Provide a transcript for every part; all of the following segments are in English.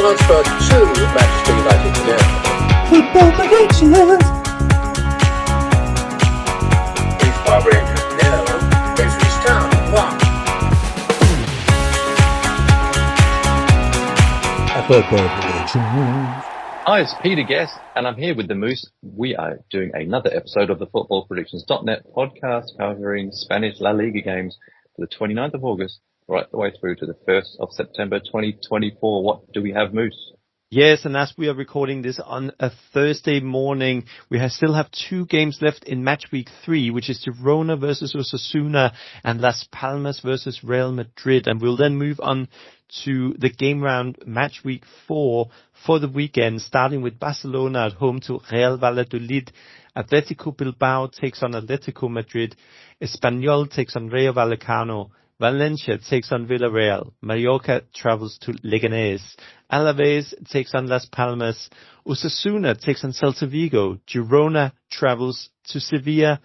transferred to Manchester United today. Football predictions. If Rangers 0, Ipswich Town 1. Football predictions. Hi, it's Peter Guest, and I'm here with the Moose. We are doing another episode of the FootballPredictions.net podcast covering Spanish La Liga games for the 29th of August, right the way through to the 1st of September 2024. What do we have, Moose? Yes, and as we are recording this on a Thursday morning, we still have 2 games left in match week 3, which is Girona versus Osasuna and Las Palmas versus Real Madrid. And we'll then move on to the game round match week 4 for the weekend, starting with Barcelona at home to Real Valladolid. Atletico Bilbao takes on Atletico Madrid. Espanyol takes on Rayo Vallecano. Valencia takes on Villarreal. Mallorca travels to Leganés. Alaves takes on Las Palmas. Osasuna takes on Celta Vigo. Girona travels to Sevilla.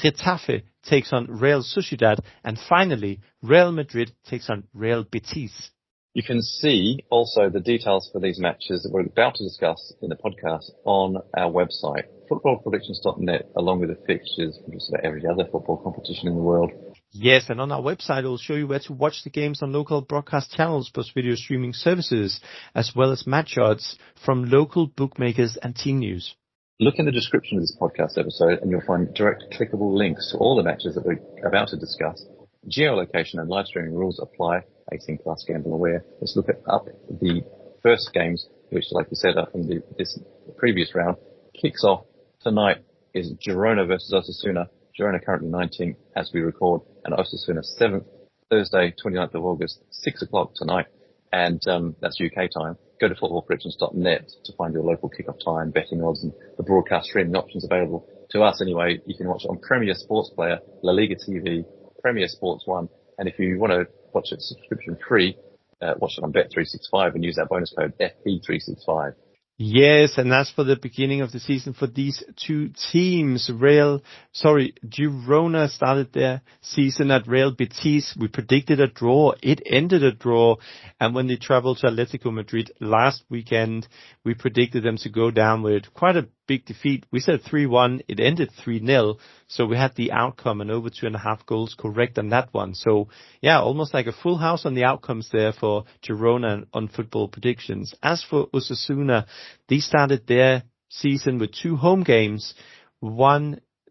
Getafe takes on Real Sociedad. And finally, Real Madrid takes on Real Betis. You can see also the details for these matches that we're about to discuss in the podcast on our website, footballpredictions.net, along with the fixtures from just about every other football competition in the world. Yes, and on our website, it'll show you where to watch the games on local broadcast channels plus video streaming services, as well as match odds from local bookmakers and team news. Look in the description of this podcast episode and you'll find direct clickable links to all the matches that we're about to discuss. Geolocation and live streaming rules apply. 18 plus gamble aware. Let's look up the first games, which, like we said, from this previous round, kicks off tonight is Girona versus Osasuna. Girona currently 19th as we record, and Osasuna 7th, Thursday, 29th of August, 6 o'clock tonight, and that's UK time. Go to footballpredictions.net to find your local kickoff time, betting odds, and the broadcast streaming options available to us anyway. You can watch it on Premier Sports Player, La Liga TV, Premier Sports 1, and if you want to watch it subscription free, watch it on Bet365 and use that bonus code FP365. Yes, and that's for the beginning of the season for these 2 teams. Girona started their season at Real Betis. We predicted a draw. It ended a draw. And when they traveled to Atletico Madrid last weekend, we predicted them to go down with quite a big defeat. We said 3-1. It ended 3-0. So we had the outcome and over 2.5 goals correct on that one. So yeah, almost like a full house on the outcomes there for Girona on football predictions. As for Osasuna, they started their season with 2 home games.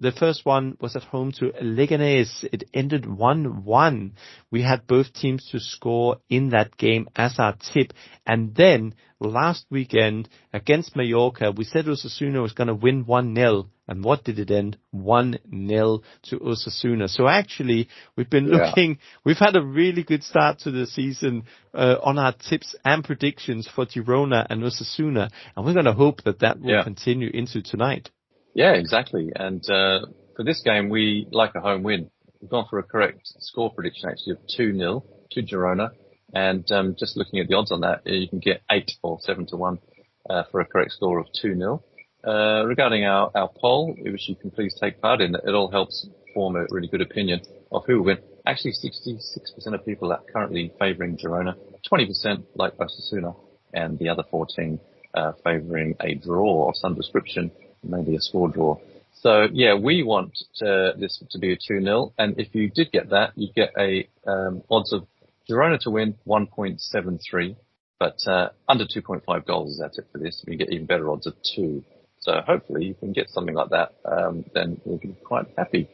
The first one was at home to Leganés. It ended 1-1. We had both teams to score in that game as our tip. And then last weekend against Mallorca, we said Osasuna was going to win 1-0. And what did it end? 1-0 to Osasuna. So actually, we've been looking, we've had a really good start to the season on our tips and predictions for Girona and Osasuna. And we're going to hope that will continue into tonight. Yeah, exactly. And for this game, we like a home win. We've gone for a correct score prediction, actually, of 2-0 to Girona. And just looking at the odds on that, you can get 8 or 7-1 for a correct score of 2-0. Regarding our poll, which you can please take part in, it all helps form a really good opinion of who will win. Actually, 66% of people are currently favouring Girona, 20% like Osasuna, and the other 14 favouring a draw of some description, maybe a score draw. So, yeah, we want this to be a 2-0, and if you did get that, you get a odds of Girona to win 1.73, but under 2.5 goals is our tip for this. You get even better odds of 2. So hopefully you can get something like that, then we'll be quite happy.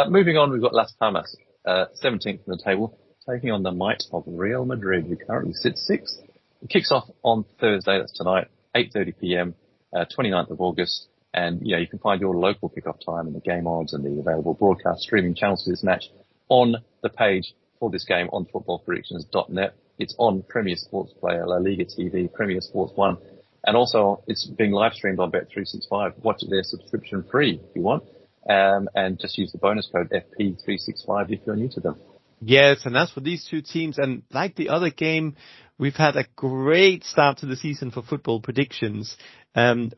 Moving on, we've got Las Palmas, 17th in the table, taking on the might of Real Madrid, who currently sits 6th. It kicks off on Thursday, that's tonight, 8:30 p.m., 29th of August. And, you can find your local kickoff time and the game odds and the available broadcast streaming channels for this match on the page for this game on footballpredictions.net. It's on Premier Sports Player, La Liga TV, Premier Sports 1. And also, it's being live streamed on Bet365. Watch it there subscription free if you want. And just use the bonus code FP365 if you're new to them. Yes, and that's for these 2 teams. And like the other game, we've had a great start to the season for football predictions.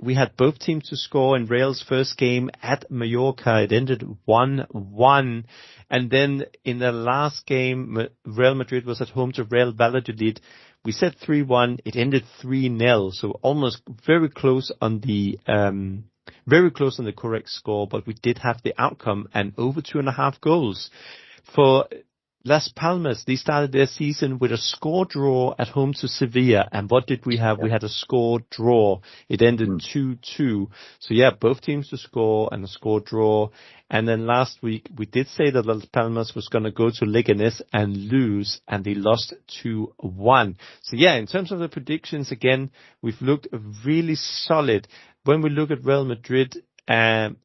We had both teams to score in Real's first game at Mallorca. It ended 1-1. And then in the last game, Real Madrid was at home to Real Valladolid. We said 3-1. It ended 3-0. So almost very close on the correct score, but we did have the outcome and over 2.5 goals. For Las Palmas, they started their season with a score draw at home to Sevilla. And what did we have? We had a score draw. It ended 2-2. So yeah, both teams to score and a score draw. And then last week, we did say that Las Palmas was going to go to Leganés and lose, and they lost 2-1. So yeah, in terms of the predictions, again, we've looked really solid. When we look at Real Madrid, and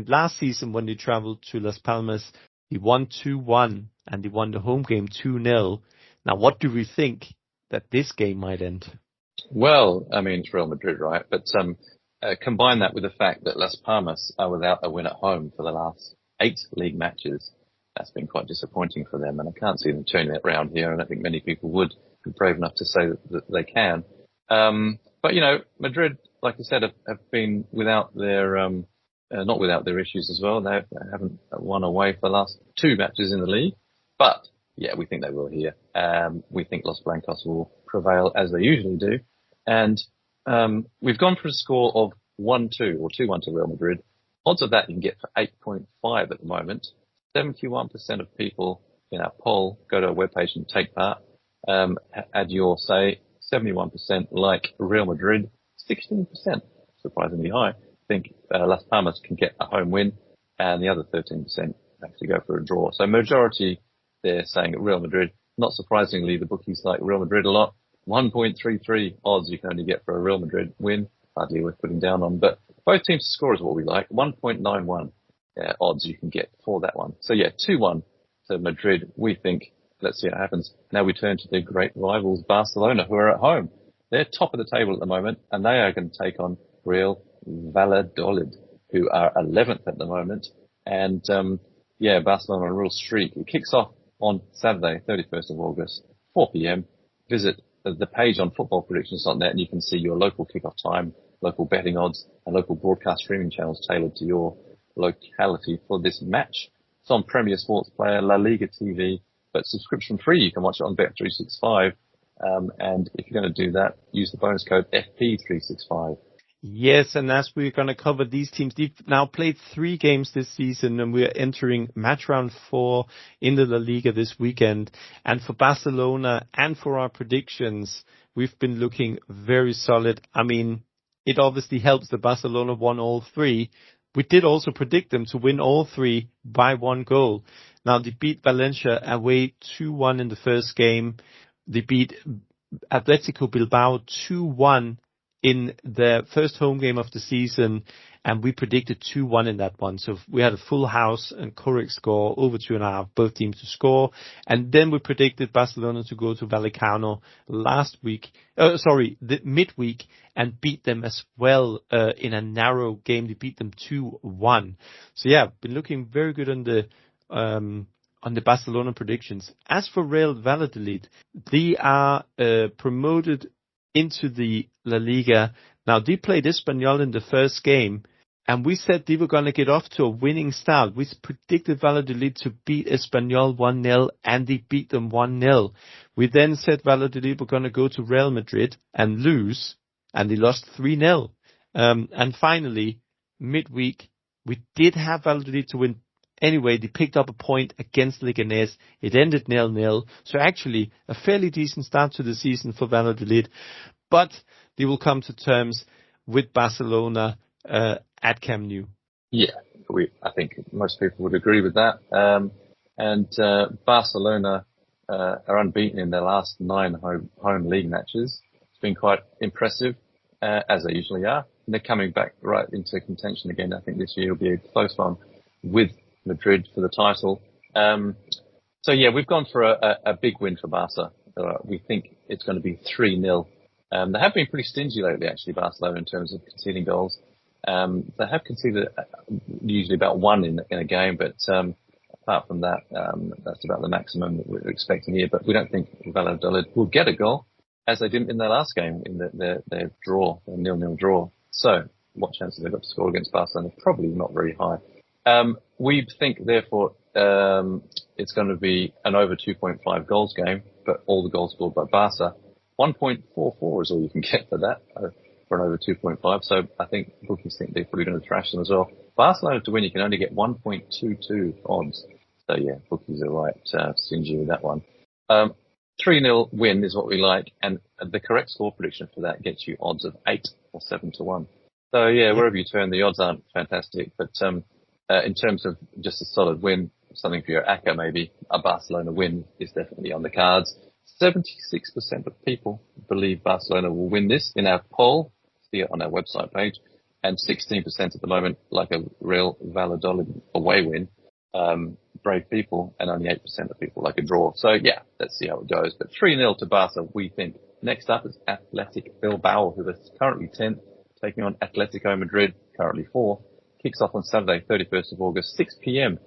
last season when they traveled to Las Palmas, they won 2-1 and they won the home game 2-0. Now, what do we think that this game might end? Well, I mean, it's Real Madrid, right? But combine that with the fact that Las Palmas are without a win at home for the last 8 league matches. That's been quite disappointing for them, and I can't see them turning it around here, and I think many people would be brave enough to say that they can. But, Madrid, like I said, have been without their not without their issues as well. They haven't won away for the last 2 matches in the league. But, yeah, we think they will here. We think Los Blancos will prevail as they usually do. And we've gone for a score of 1-2 or 2-1 to Real Madrid. Odds of that you can get for 8.5 at the moment. 71% of people in our poll go to a webpage and take part. Add your say. 71% like Real Madrid. 16%, surprisingly high, think Las Palmas can get a home win, and the other 13% actually go for a draw. So majority, they're saying Real Madrid. Not surprisingly, the bookies like Real Madrid a lot. 1.33 odds you can only get for a Real Madrid win. Hardly worth putting down on. But both teams to score is what we like. 1.91 odds you can get for that one. So yeah, 2-1 to Madrid. We think, let's see what happens. Now we turn to the great rivals Barcelona, who are at home. They're top of the table at the moment, and they are going to take on Real Valladolid, who are 11th at the moment. And, Barcelona on a real streak. It kicks off on Saturday, 31st of August, 4 p.m. Visit the page on footballpredictions.net and you can see your local kickoff time, local betting odds, and local broadcast streaming channels tailored to your locality for this match. It's on Premier Sports Player, La Liga TV, but subscription free. You can watch it on Bet365. And if you're going to do that, use the bonus code FP365. Yes, and as we're going to cover these teams, they've now played 3 games this season, and we're entering match round 4 in the La Liga this weekend. And for Barcelona and for our predictions, we've been looking very solid. I mean, it obviously helps that Barcelona won all 3. We did also predict them to win all 3 by 1 goal. Now, they beat Valencia away 2-1 in the first game. They beat Atletico Bilbao 2-1 in the first home game of the season, and we predicted 2-1 in that one. So we had a full house and correct score, over 2.5, both teams to score. And then we predicted Barcelona to go to Vallecano the midweek, and beat them as well in a narrow game. They beat them 2-1. So yeah, been looking very good on the Barcelona predictions. As for Real Valladolid, they are promoted into the La Liga. Now, they played Espanyol in the first game, and we said they were going to get off to a winning start. We predicted Valladolid to beat Espanyol 1-0, and they beat them 1-0. We then said Valladolid were going to go to Real Madrid and lose, and they lost 3-0. And finally, midweek, we did have Valladolid to win. Anyway, they picked up a point against Leganés. It ended 0-0. So actually, a fairly decent start to the season for Valladolid. But they will come to terms with Barcelona at Camp Nou. Yeah, I think most people would agree with that. Barcelona are unbeaten in their last 9 home league matches. It's been quite impressive, as they usually are. And they're coming back right into contention again. I think this year will be a close one with Madrid for the title. We've gone for a big win for Barca. We think it's going to be 3-0. They have been pretty stingy lately, actually, Barcelona, in terms of conceding goals. They have conceded usually about 1 in a game, but apart from that, that's about the maximum that we're expecting here. But we don't think Valladolid will get a goal, as they didn't in their last game, in their draw, their 0-0 draw. So what chances have they got to score against Barcelona? Probably not very high. We think, therefore, it's going to be an over 2.5 goals game, but all the goals scored by Barca. 1.44 is all you can get for that, for an over 2.5. So I think bookies think they're probably going to trash them as well. Barcelona to win, you can only get 1.22 odds. So yeah, bookies are right stingy with that one. 3-0 win is what we like, and the correct score prediction for that gets you odds of 8 or 7 to 1. So yeah, wherever you turn, the odds aren't fantastic, but in terms of just a solid win, something for your ACCA maybe, a Barcelona win is definitely on the cards. 76% of people believe Barcelona will win this in our poll. See it on our website page. And 16% at the moment like a real Valladolid away win. Brave people, and only 8% of people like a draw. So yeah, let's see how it goes. But 3-0 to Barca, we think. Next up is Athletic Bilbao, who is currently 10th, taking on Atletico Madrid, currently 4th. Kicks off on Saturday, 31st of August, 6 p.m.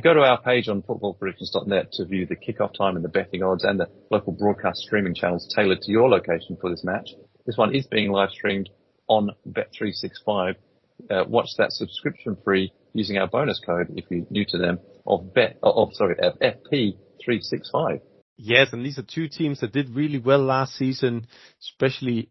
Go to our page on footballpredictions.net to view the kickoff time and the betting odds and the local broadcast streaming channels tailored to your location for this match. This one is being live streamed on Bet365. Watch that subscription free using our bonus code if you're new to them of FP365. Yes, and these are two teams that did really well last season, especially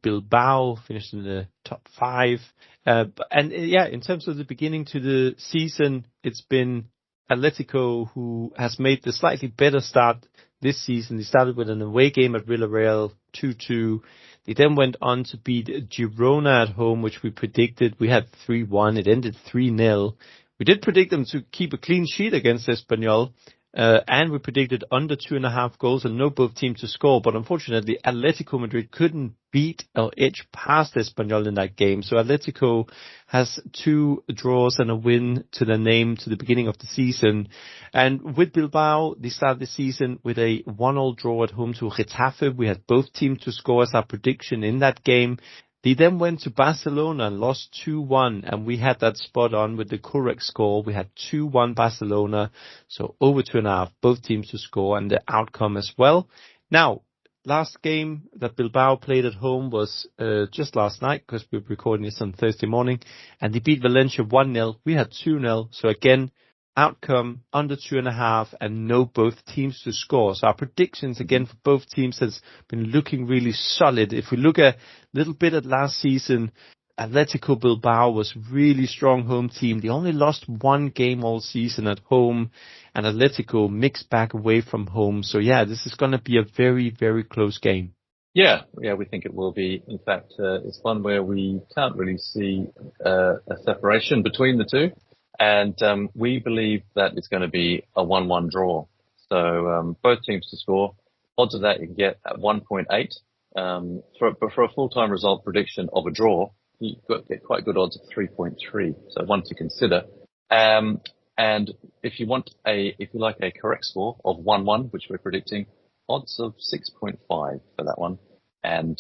Bilbao finished in the top 5. In terms of the beginning to the season, it's been Atletico who has made the slightly better start this season. They started with an away game at Villarreal, 2-2. They then went on to beat Girona at home, which we predicted. We had 3-1. It ended 3-0. We did predict them to keep a clean sheet against Espanyol. And we predicted under 2.5 goals and no both teams to score. But unfortunately, Atletico Madrid couldn't beat or edge past Espanyol in that game. So Atletico has 2 draws and a win to their name to the beginning of the season. And with Bilbao, they started the season with a 1-1 draw at home to Getafe. We had both teams to score as our prediction in that game. They then went to Barcelona and lost 2-1, and we had that spot on with the correct score. We had 2-1 Barcelona, so over 2.5, both teams to score, and the outcome as well. Now, last game that Bilbao played at home was just last night, because we're recording this on Thursday morning, and they beat Valencia 1-0. We had 2-0, so again, outcome under 2.5 and no both teams to score. So our predictions again for both teams has been looking really solid. If we look a little bit at last season, Atletico Bilbao was really strong home team. They only lost 1 game all season at home, and Atletico mixed back away from home. So yeah, this is going to be a very, very close game. Yeah, we think it will be. In fact, it's one where we can't really see a separation between the two. And we believe that it's going to be a 1-1 draw. So both teams to score. Odds of that you can get at 1.8. But for a full-time result prediction of a draw, you get quite good odds of 3.3. So one to consider. And if you like a correct score of 1-1, which we're predicting, odds of 6.5 for that one. And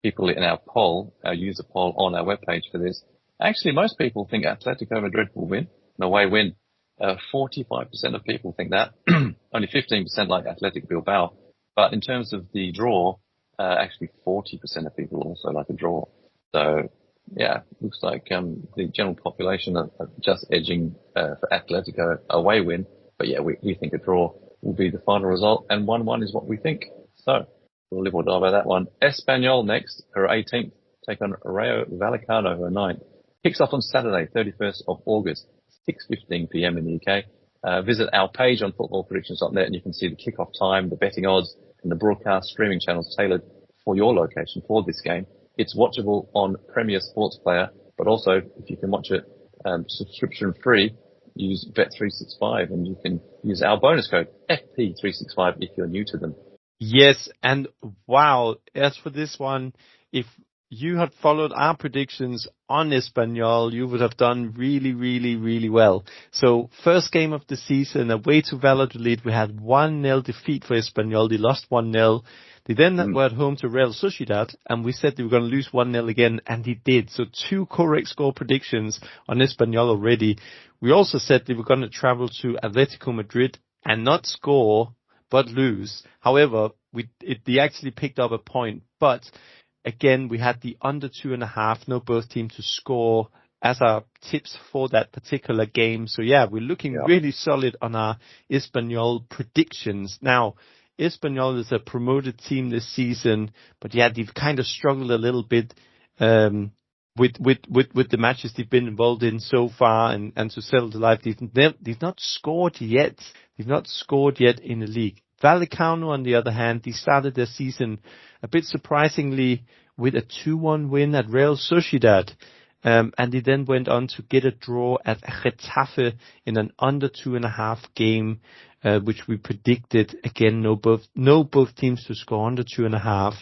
people in our poll, our user poll on our webpage for this. Actually, most people think Atletico Madrid will win, an away win. 45% of people think that. Only 15% like Athletic Bilbao. But in terms of the draw, actually 40% of people also like a draw. So, yeah, looks like the general population are just edging for Atletico away win. But yeah, we think a draw will be the final result, and 1-1 is what we think. So, we'll live or die by that one. Espanyol next, who are 18th, take on Rayo Vallecano, who are 9th. Kicks off on Saturday, 31st of August, 6:15 p.m. in the UK. Visit our page on footballpredictions.net and you can see the kickoff time, the betting odds, and the broadcast streaming channels tailored for your location for this game. It's watchable on Premier Sports Player, but also if you can watch it subscription free, use Bet365 and you can use our bonus code FP365 if you're new to them. Yes, and wow, as for this one, if you had followed our predictions on Espanyol, you would have done really, really, really well. So first game of the season, away to Valladolid, we had 1-0 defeat for Espanyol. They lost 1-0. They then were at home to Real Sociedad, and we said they were going to lose 1-0 again, and they did. So 2 correct score predictions on Espanyol already. We also said they were going to travel to Atletico Madrid and not score, but lose. However, they actually picked up a point, but again, we had the under 2.5, no both teams to score as our tips for that particular game. So yeah, we're looking really solid on our Espanyol predictions. Now, Espanyol is a promoted team this season, but yeah, they've kind of struggled a little bit with the matches they've been involved in so far, and to settle the life. They've not scored yet. They've not scored yet in the league. Vallecano, on the other hand, they started their season a bit surprisingly with a 2-1 win at Real Sociedad. And they then went on to get a draw at Getafe in an under 2.5 game, which we predicted. Again, no both teams to score under 2.5.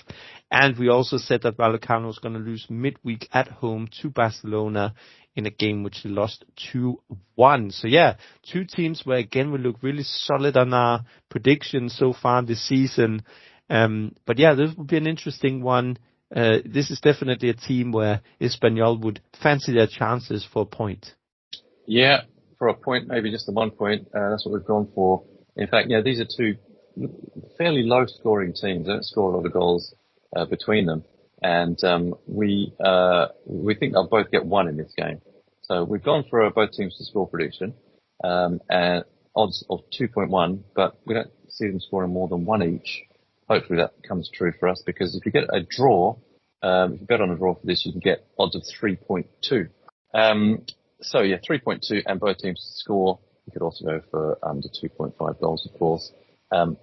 And we also said that Vallecano was going to lose midweek at home to Barcelona in a game which they lost 2-1. So yeah, two teams where again we look really solid on our predictions so far this season. But yeah, this will be an interesting one. This is definitely a team where Espanyol would fancy their chances for a point. Yeah, for a point, maybe just the 1 point. That's what we've gone for. In fact, yeah, these are two fairly low-scoring teams. They don't score a lot of goals between them, and we think they'll both get one in this game. So we've gone for both teams to score prediction, and odds of 2.1, but we don't see them scoring more than one each. Hopefully that comes true for us, because if you get a draw, if you bet on a draw for this, you can get odds of 3.2. So yeah, 3.2 and both teams to score. You could also go for under 2.5 goals, of course.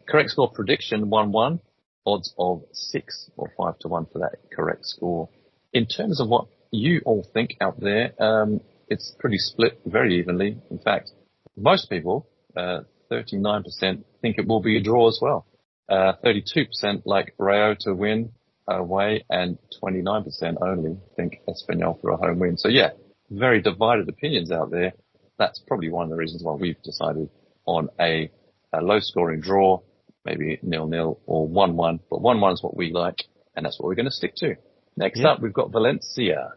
Correct score prediction 1-1, odds of 6 or 5-1 for that correct score. In terms of what you all think out there, it's pretty split very evenly. In fact, most people, 39% think it will be a draw as well. 32% like Rayo to win away, and 29% only think Espanyol for a home win. So yeah, very divided opinions out there. That's probably one of the reasons why we've decided on a low-scoring draw, maybe 0-0 or 1-1. But 1-1 is what we like, and that's what we're going to stick to. Next up, we've got Valencia,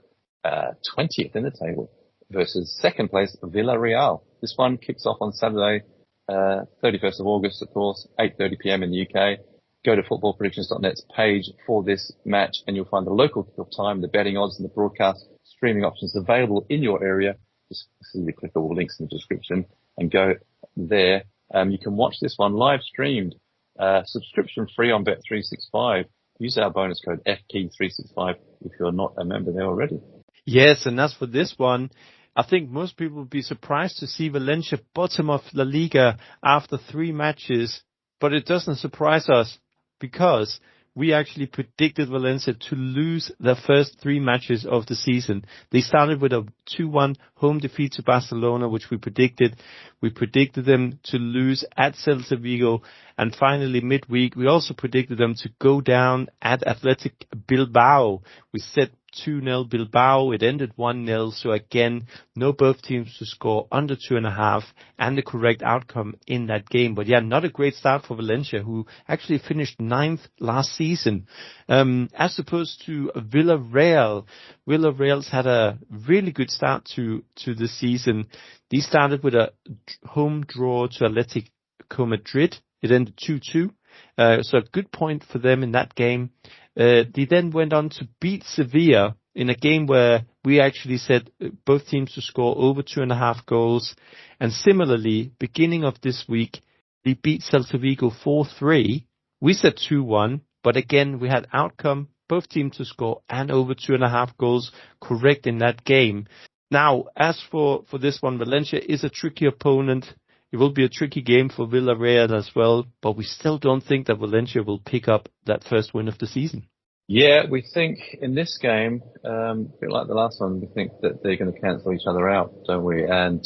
20th in the table, versus second place Villarreal. This one kicks off on Saturday, 31st of August, of course, 8:30 p.m. in the UK. Go to footballpredictions.net's page for this match, and you'll find the local kickoff time, the betting odds, and the broadcast streaming options available in your area. Just see the clickable links in the description and go there. You can watch this one live streamed, subscription free on Bet365. Use our bonus code FP365 if you're not a member there already. Yes, and as for this one, I think most people would be surprised to see Valencia bottom of La Liga after 3 matches, but it doesn't surprise us because we actually predicted Valencia to lose their first 3 matches of the season. They started with a 2-1 home defeat to Barcelona, which we predicted. We predicted them to lose at Celta Vigo, and finally midweek we also predicted them to go down at Athletic Bilbao. We said 2-0 Bilbao. It ended 1-0. So again, no both teams to score under 2.5, and the correct outcome in that game. But yeah, not a great start for Valencia, who actually finished 9th last season. As opposed to Villarreal. Villarreal's had a really good start to the season. They started with a home draw to Atletico Madrid. It ended 2-2. So a good point for them in that game. They then went on to beat Sevilla in a game where we actually said both teams to score over 2.5 goals. And similarly, beginning of this week, they beat Celta Vigo 4-3. We said 2-1, but again, we had outcome, both teams to score and over 2.5 goals correct in that game. Now, as for this one, Valencia is a tricky opponent. It will be a tricky game for Villarreal as well, but we still don't think that Valencia will pick up that first win of the season. Yeah, we think in this game, a bit like the last one, we think that they're going to cancel each other out, don't we? And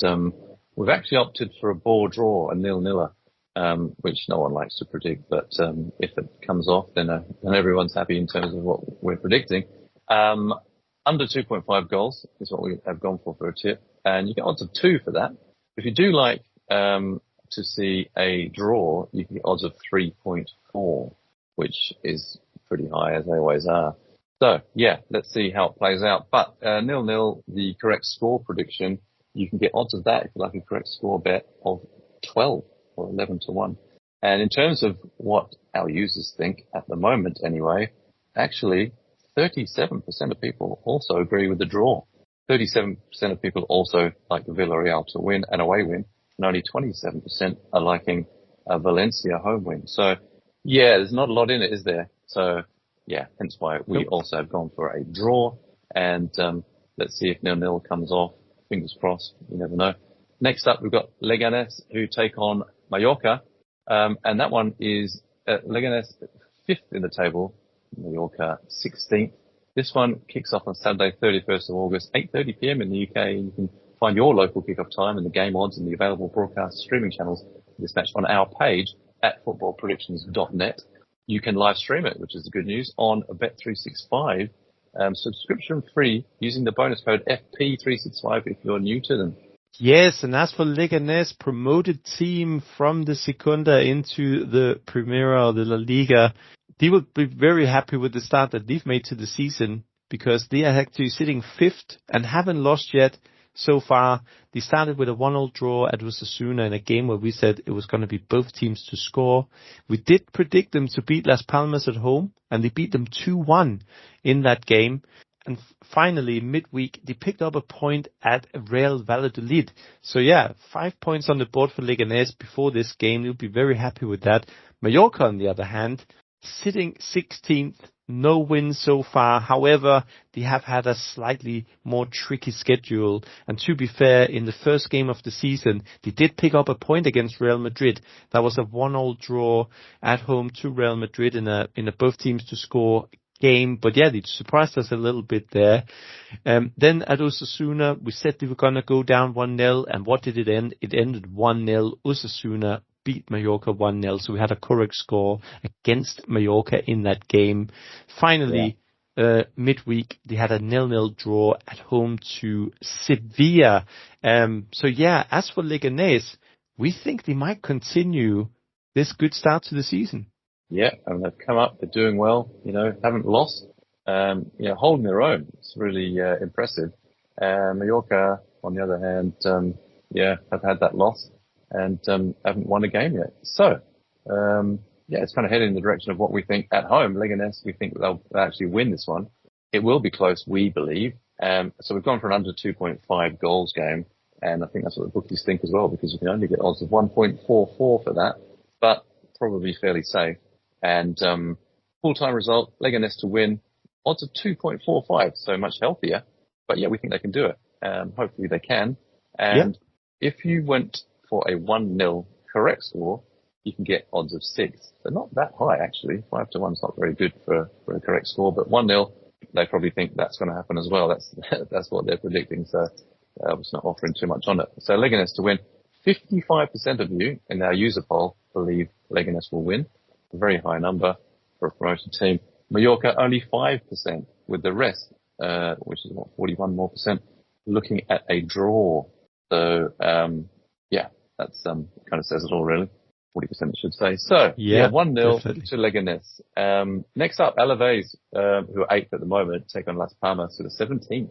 we've actually opted for a ball draw, a 0-0, which no one likes to predict, but if it comes off, then everyone's happy in terms of what we're predicting. Under 2.5 goals is what we have gone for a tip, and you get odds of 2 for that. If you do like to see a draw, you can get odds of 3.4, which is pretty high, as they always are. So, yeah, let's see how it plays out. But 0-0, the correct score prediction, you can get odds of that if you like a correct score bet of 12 or 11-1. And in terms of what our users think at the moment anyway, actually 37% of people also agree with the draw. 37% of people also like the Villarreal to win, an away win, and only 27% are liking a Valencia home win. So Yeah, there's not a lot in it, is there? So, yeah, hence why we Nope. also have gone for a draw. And let's see if 0-0 comes off. Fingers crossed. You never know. Next up, we've got Leganés, who take on Mallorca. And that one is Leganés 5th in the table, Mallorca 16th. This one kicks off on Saturday, 31st of August, 8:30 p.m. in the UK. You can find your local kickoff time and the game odds and the available broadcast streaming channels for this match on our page at footballpredictions.net. You can live stream it, which is the good news, on Bet365, subscription free, using the bonus code FP365 if you're new to them. Yes, and as for Leganés, promoted team from the Segunda into the Primera or the La Liga, they will be very happy with the start that they've made to the season, because they are actually sitting 5th and haven't lost yet so far. They started with a 1-1 draw at Osasuna in a game where we said it was going to be both teams to score. We did predict them to beat Las Palmas at home, and they beat them 2-1 in that game. And finally, midweek, they picked up a point at Real Valladolid. So yeah, 5 points on the board for Leganés before this game. You'll be very happy with that. Mallorca, on the other hand, sitting 16th, no wins so far. However, they have had a slightly more tricky schedule. And to be fair, in the first game of the season, they did pick up a point against Real Madrid. That was a 1-1 draw at home to Real Madrid in a both teams to score game. But yeah, they surprised us a little bit there. Then at Osasuna, we said they were going to go down 1-0. And what did it end? It ended 1-0. Osasuna beat Mallorca 1-0. So we had a correct score against Mallorca in that game. Finally, midweek, they had a 0-0 draw at home to Sevilla. So yeah, as for Leganés, we think they might continue this good start to the season. Yeah, and they've come up, they're doing well, haven't lost, holding their own. It's really impressive. Mallorca, on the other hand, have had that loss and haven't won a game yet. So, it's kind of heading in the direction of what we think at home. Leganés, we think they'll actually win this one. It will be close, we believe. So we've gone for an under 2.5 goals game, and I think that's what the bookies think as well, because you can only get odds of 1.44 for that, but probably fairly safe. And full-time result, Leganés to win, odds of 2.45, so much healthier. But yeah, we think they can do it. Hopefully they can. And if you went for a 1-0 correct score, you can get odds of 6. They're not that high, actually. 5-1 is not very good for a correct score, but 1-0, they probably think that's going to happen as well. That's what they're predicting. So it's not offering too much on it. So Leganés to win. 55% of you in our user poll believe Leganés will win. A very high number for a promoted team. Mallorca only 5%, with the rest, which is 41% more, looking at a draw. So, that's kind of says it all really. 40% I should say. So, 1-0 to Leganés. Next up, Alaves, who are 8th at the moment, take on Las Palmas, who are 17th.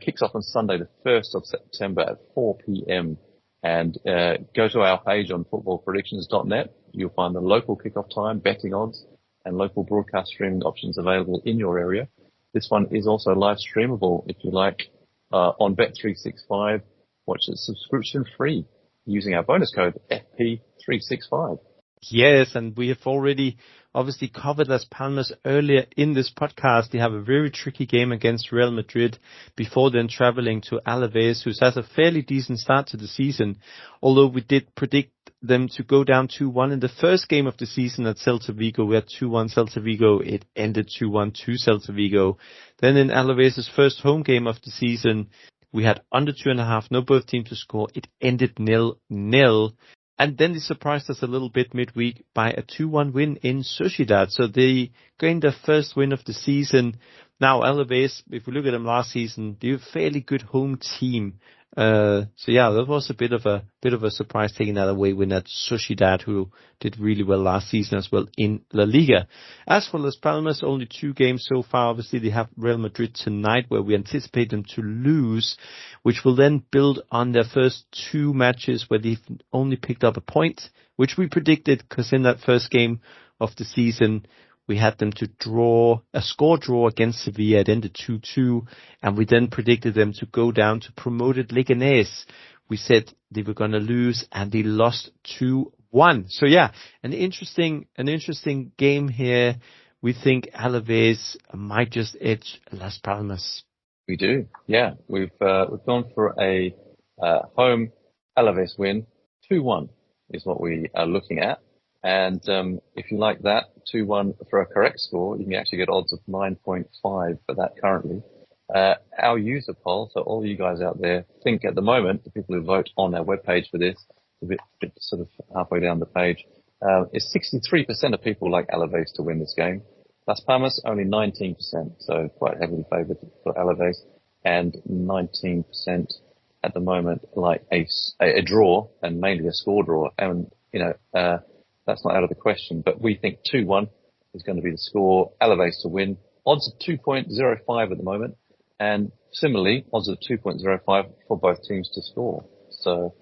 Kicks off on Sunday, the 1st of September at 4 p.m. And go to our page on footballpredictions.net. You'll find the local kickoff time, betting odds, and local broadcast streaming options available in your area. This one is also live streamable, if you like, on Bet365. Watch it subscription free using our bonus code FP365. Yes, and we have already obviously covered Las Palmas earlier in this podcast. They have a very tricky game against Real Madrid before then traveling to Alaves, who has a fairly decent start to the season, although we did predict them to go down 2-1 in the first game of the season at Celta Vigo. We had 2-1 Celta Vigo. It ended 2-1 to Celta Vigo. Then in Alaves' first home game of the season, we had under 2.5, no both teams to score. It ended 0-0. And then they surprised us a little bit midweek by a 2-1 win in Sociedad. So they gained their first win of the season. Now, Alaves, if we look at them last season, they're a fairly good home team. So yeah, that was a bit of a surprise taking that away win at Sociedad, who did really well last season as well in La Liga. As for Las Palmas, only 2 games so far. Obviously, they have Real Madrid tonight, where we anticipate them to lose, which will then build on their first 2 matches where they've only picked up a point, which we predicted, because in that first game of the season, we had them to draw a score draw against Sevilla. It ended 2-2, and we then predicted them to go down to promoted Leganés. We said they were going to lose, and they lost 2-1. 1. So yeah, an interesting game here. We think Alaves might just edge Las Palmas. We do, yeah. We've gone for a home Alaves win. 2-1 is what we are looking at. And if you like that, 2-1 for a correct score, you can actually get odds of 9.5 for that currently. Our user poll, so all you guys out there, think at the moment, the people who vote on our webpage for this, a bit sort of halfway down the page, is 63% of people like Alaves to win this game. Las Palmas, only 19%, so quite heavily favoured for Alaves, and 19% at the moment like a draw, and mainly a score draw. And, that's not out of the question, but we think 2-1 is going to be the score. Alaves to win. Odds of 2.05 at the moment, and similarly, odds of 2.05 for both teams to score. So,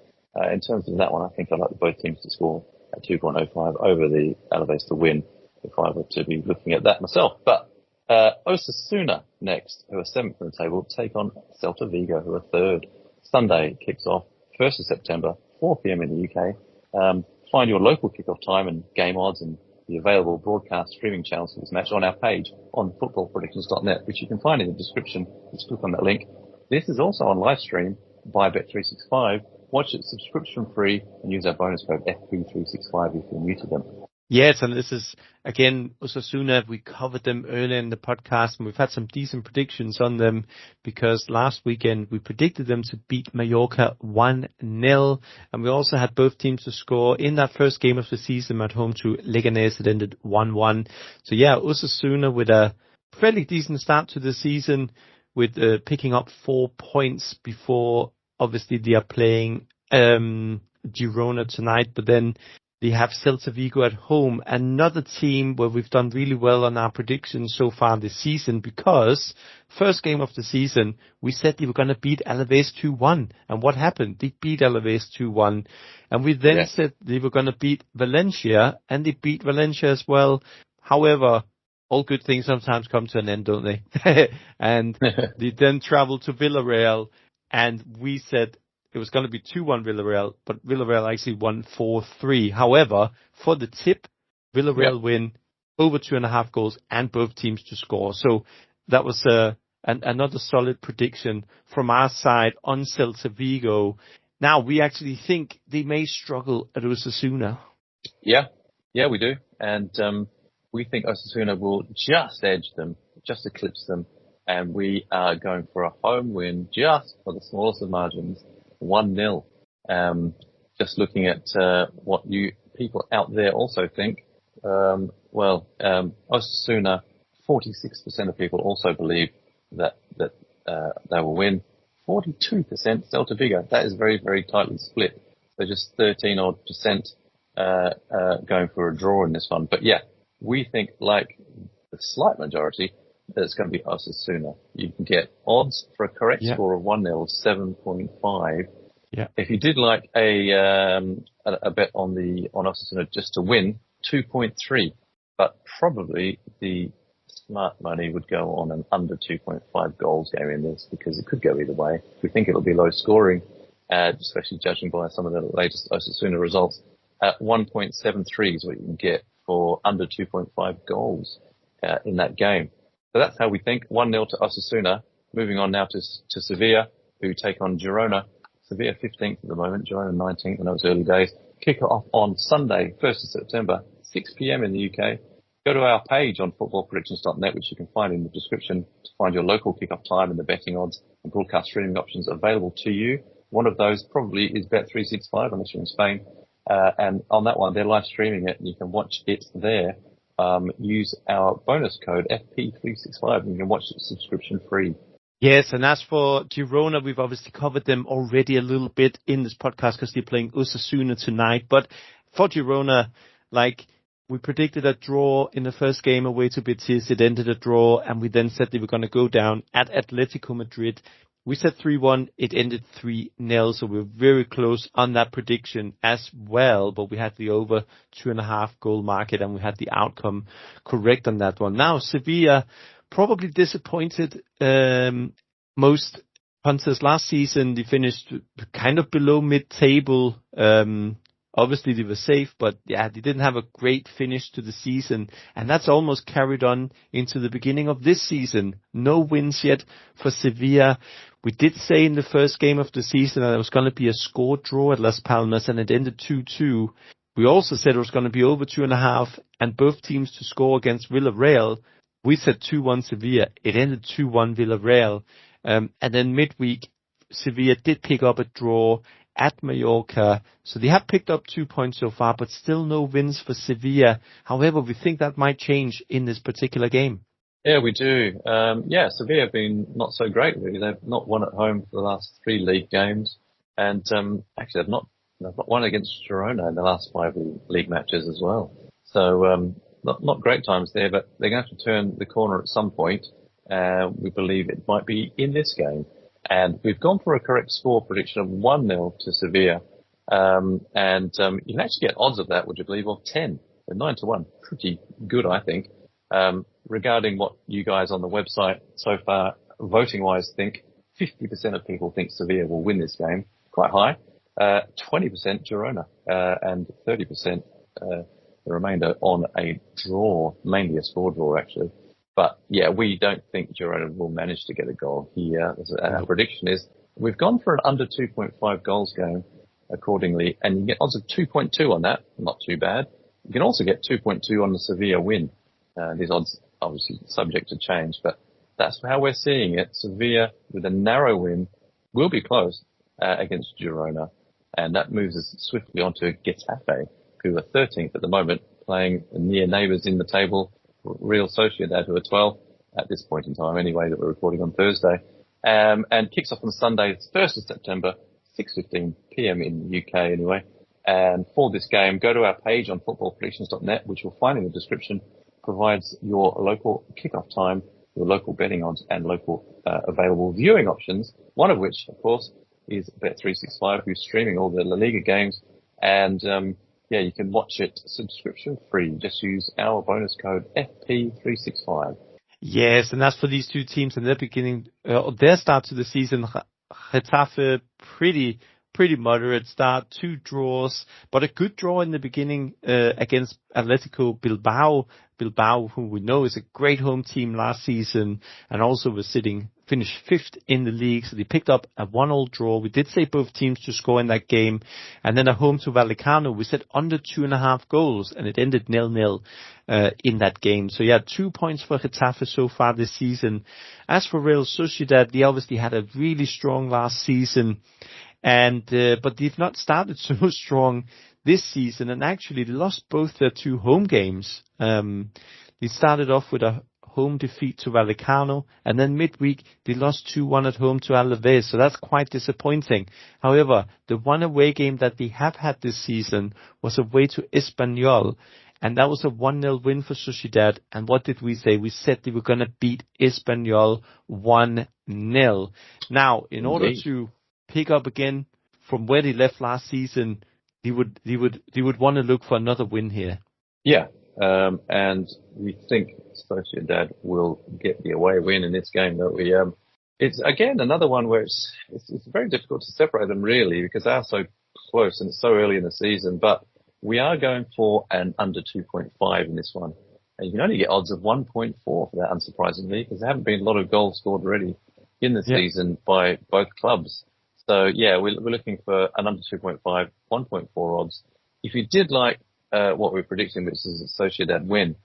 in terms of that one, I think I like both teams to score at 2.05 over the Alaves to win, if I were to be looking at that myself. But Osasuna next, who are 7th in the table, take on Celta Vigo, who are 3rd. Sunday kicks off 1st of September, 4 p.m. in the UK. Find your local kickoff time and game odds and the available broadcast streaming channels for this match on our page on footballpredictions.net, which you can find in the description. Just click on that link. This is also on live stream by Bet365. Watch it subscription free and use our bonus code FP365 if you're new to them. Yes, and this is, again, Osasuna. We covered them earlier in the podcast, and we've had some decent predictions on them because last weekend we predicted them to beat Mallorca 1-0, and we also had both teams to score in that first game of the season at home to Leganés. It ended 1-1. So yeah, Osasuna with a fairly decent start to the season with picking up 4 points before, obviously, they are playing Girona tonight, but then they have Celta Vigo at home, another team where we've done really well on our predictions so far this season, because first game of the season, we said they were going to beat Alaves 2-1. And what happened? They beat Alaves 2-1. And we then said they were going to beat Valencia, and they beat Valencia as well. However, all good things sometimes come to an end, don't they? And they then traveled to Villarreal, and we said it was going to be 2-1 Villarreal, but Villarreal actually won 4-3. However, for the tip, Villarreal win over 2.5 goals and both teams to score. So that was another solid prediction from our side on Celta Vigo. Now, we actually think they may struggle at Osasuna. Yeah, we do. And we think Osasuna will just edge them, just eclipse them. And we are going for a home win just for the smallest of margins. 1-0. Just looking at what you people out there also think. Osasuna, 46% of people also believe that they will win. 42% Celta Vigo. That is very, very tightly split. So just 13% going for a draw in this one. But yeah, we think, like the slight majority, that it's going to be Osasuna. You can get odds for a correct score of 1-0 of 7.5. Yeah. If you did like a bet on Osasuna just to win, 2.3. But probably the smart money would go on an under 2.5 goals game in this, because it could go either way. We think it'll be low scoring, especially judging by some of the latest Osasuna results. At 1.73 is what you can get for under 2.5 goals in that game. So that's how we think. 1-0 to Osasuna. Moving on now to Sevilla, who take on Girona. Sevilla 15th at the moment, Girona 19th, and those early days. Kick off on Sunday, 1st of September, 6 p.m. in the UK. Go to our page on footballpredictions.net, which you can find in the description, to find your local kickoff time and the betting odds and broadcast streaming options available to you. One of those probably is Bet365, unless you're in Spain. And on that one, they're live streaming it, and you can watch it there. Use our bonus code FP365 and you can watch it subscription free. Yes, and as for Girona, we've obviously covered them already a little bit in this podcast because they're playing Osasuna tonight. But for Girona, we predicted a draw in the first game away to Betis. It ended a draw, and we then said they were going to go down at Atletico Madrid. We said 3-1. It ended 3-0, so we're very close on that prediction as well. But we had the over 2.5 goal market, and we had the outcome correct on that one. Now, Sevilla probably disappointed most punters last season. They finished kind of below mid-table Obviously, they were safe, but yeah, they didn't have a great finish to the season, and that's almost carried on into the beginning of this season. No wins yet for Sevilla. We did say in the first game of the season that it was going to be a score draw at Las Palmas, and it ended 2-2. We also said it was going to be over 2.5, and both teams to score against Villarreal. We said 2-1 Sevilla. It ended 2-1 Villarreal. And then midweek, Sevilla did pick up a draw at Mallorca. So they have picked up 2 points so far, but still no wins for Sevilla. However, we think that might change in this particular game. Yeah, we do. Sevilla have been not so great really. They've not won at home for the last 3 league games. And, actually they've not won against Girona in the last 5 league matches as well. So, not great times there, but they're going to have to turn the corner at some point. We believe it might be in this game. And we've gone for a correct score prediction of 1-0 to Sevilla. You can actually get odds of that, would you believe, of 10. So 9-1. Pretty good, I think. Regarding what you guys on the website so far, voting wise, think 50% of people think Sevilla will win this game. Quite high. 20% Girona, and 30%, the remainder on a draw, mainly a score draw actually. But yeah, we don't think Girona will manage to get a goal here. Our prediction is we've gone for an under 2.5 goals game accordingly, and you can get odds of 2.2 on that. Not too bad. You can also get 2.2 on the Sevilla win. These odds obviously subject to change, but that's how we're seeing it. Sevilla with a narrow win will be close against Girona, and that moves us swiftly onto Getafe, who are 13th at the moment, playing near neighbours in the table, Real Sociedad, who are 12th at this point in time anyway, that we're recording on Thursday, and kicks off on Sunday, 1st of September, 6:15 p.m. in the UK anyway. And for this game, go to our page on footballpredictions.net, which you'll find in the description, provides your local kickoff time, your local betting odds, and local available viewing options, one of which, of course, is Bet365, who's streaming all the La Liga games. And you can watch it subscription free. Just use our bonus code FP365. Yes, and that's for these two teams in the beginning, their start to the season. Getafe, pretty moderate start, 2 draws, but a good draw in the beginning against Atletico Bilbao. Bilbao, who we know is a great home team last season, and also was finished 5th in the league. So they picked up a 1-1 draw. We did say both teams to score in that game, and then at home to Vallecano, we said under 2.5 goals, and it ended 0-0 in that game. So yeah, 2 points for Getafe so far this season. As for Real Sociedad, they obviously had a really strong last season. But they've not started so strong this season, and actually they lost both their 2 home games. They started off with a home defeat to Vallecano, and then midweek they lost 2-1 at home to Alaves, so that's quite disappointing. However, the one away game that they have had this season was away to Espanyol, and that was a 1-0 win for Sociedad. And what did we say? We said they were going to beat Espanyol 1-0. Now, in order to pick up again from where they left last season, they would want to look for another win here. Yeah, and we think Sociedad will get the away win in this game. That it's again another one where it's very difficult to separate them really, because they are so close and it's so early in the season. But we are going for an under 2.5 in this one, and you can only get odds of 1.4 for that, unsurprisingly, because there haven't been a lot of goals scored already in the season by both clubs. So yeah, we're looking for an under 2.5, 1.4 odds. If you did like what we're predicting, which is a Sociedad win,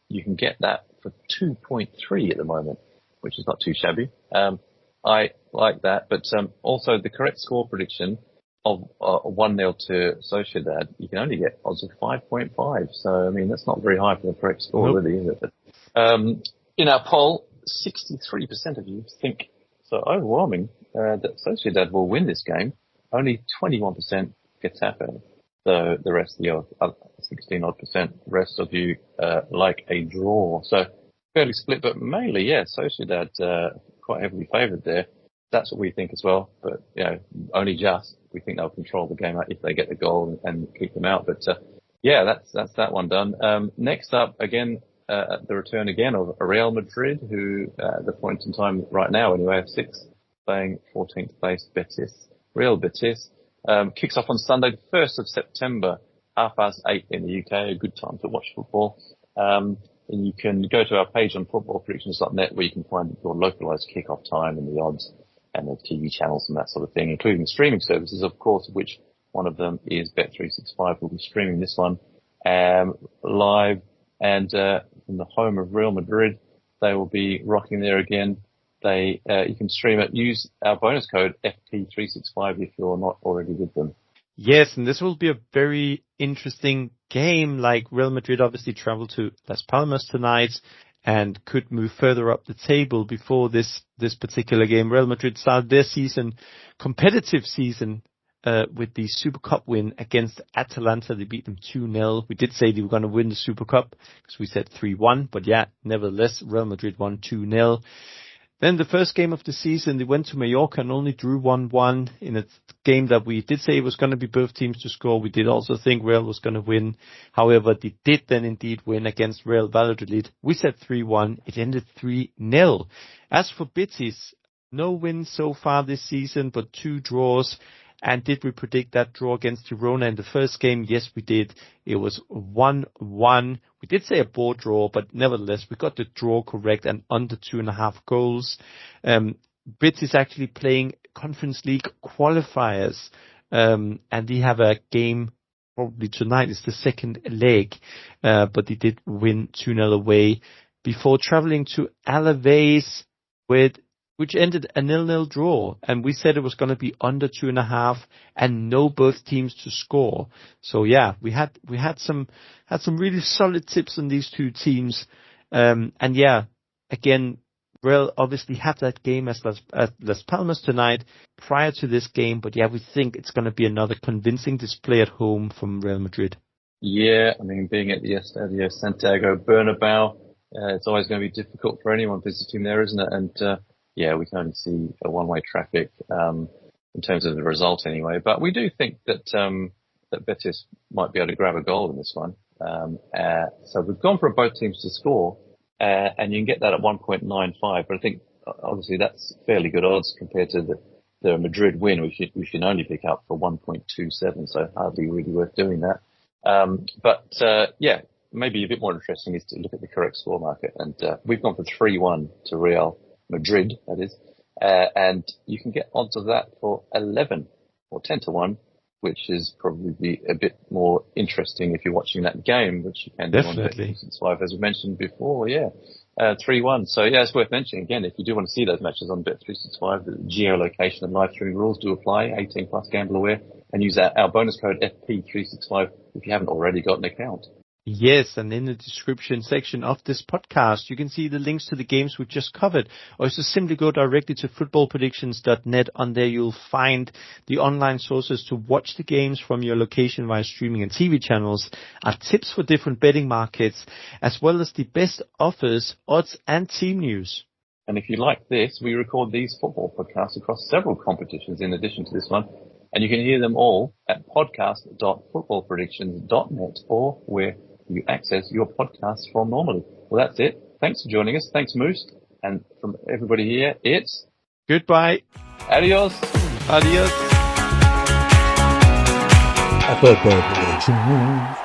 you can get that for 2.3 at the moment, which is not too shabby. I like that, but also the correct score prediction of 1-0 to Sociedad, you can only get odds of 5.5. So I mean, that's not very high for the correct score, really, is it? But, in our poll, 63% of you think, so overwhelming, that Sociedad will win this game. Only 21% Getafe. So the rest of you, 16-odd%, rest of you like a draw. So fairly split, but mainly, Sociedad quite heavily favoured there. That's what we think as well. But, only just. We think they'll control the game if they get the goal and keep them out. But, that's that one done. Next up, again, the return again of Real Madrid, who, at the point in time right now anyway, have 6th, playing 14th place Betis. Real Betis, Kicks off on Sunday, the 1st of September, 8:30 in the UK, a good time to watch football. And you can go to our page on footballpredictions.net where you can find your localized kickoff time and the odds and the TV channels and that sort of thing, including streaming services, of course, which one of them is Bet365. We'll be streaming this one live, and from the home of Real Madrid, they will be rocking there again. You can stream it. Use our bonus code FP365 if you're not already with them. Yes, and this will be a very interesting game. Like Real Madrid obviously travel to Las Palmas tonight and could move further up the table before this particular game. Real Madrid started their competitive season, with the Super Cup win against Atalanta. They beat them 2-0. We did say they were going to win the Super Cup because we said 3-1, but yeah, nevertheless, Real Madrid won 2-0. Then the first game of the season, they went to Mallorca and only drew 1-1 in a game that we did say it was going to be both teams to score. We did also think Real was going to win. However, they did then indeed win against Real Valladolid. We said 3-1. It ended 3-0. As for Betis, no wins so far this season, but 2 draws. And did we predict that draw against Girona in the first game? Yes, we did. It was 1-1. We did say a bore draw, but nevertheless, we got the draw correct and under 2.5 goals. Brits is actually playing Conference League qualifiers, and they have a game probably tonight. It's the second leg, but they did win 2-0 away before traveling to Alaves which ended a 0-0 draw, and we said it was going to be under 2.5 and no both teams to score. So yeah, we had some really solid tips on these two teams, and yeah, again, Real obviously had that game at Las Palmas tonight prior to this game, but yeah, we think it's going to be another convincing display at home from Real Madrid. Yeah, I mean, being at the Estadio Santiago Bernabeu, it's always going to be difficult for anyone visiting there, isn't it? And yeah, we can only see a one-way traffic in terms of the result anyway. But we do think that Betis might be able to grab a goal in this one. So we've gone for both teams to score, and you can get that at 1.95. But I think obviously that's fairly good odds compared to the Madrid win, which we should only pick up for 1.27. So hardly really worth doing that. But yeah, maybe a bit more interesting is to look at the correct score market, and we've gone for 3-1 to Real Madrid, that is, and you can get odds of that for 11 or 10-1, which is probably a bit more interesting if you're watching that game, which you can do on Bet365, as we mentioned before. Yeah, 3-1. So yeah, it's worth mentioning again. If you do want to see those matches on Bet365, the geolocation and live streaming rules do apply. 18+ gamble aware, and use our bonus code FP365 if you haven't already got an account. Yes, and in the description section of this podcast, you can see the links to the games we just covered. Or just simply go directly to footballpredictions.net. On there, you'll find the online sources to watch the games from your location via streaming and TV channels, our tips for different betting markets, as well as the best offers, odds, and team news. And if you like this, we record these football podcasts across several competitions in addition to this one. And you can hear them all at podcast.footballpredictions.net or where you access your podcasts from normally. Well, that's it. Thanks for joining us. Thanks, Moose. And from everybody here, it's goodbye. Adios. Adios. Football predictions.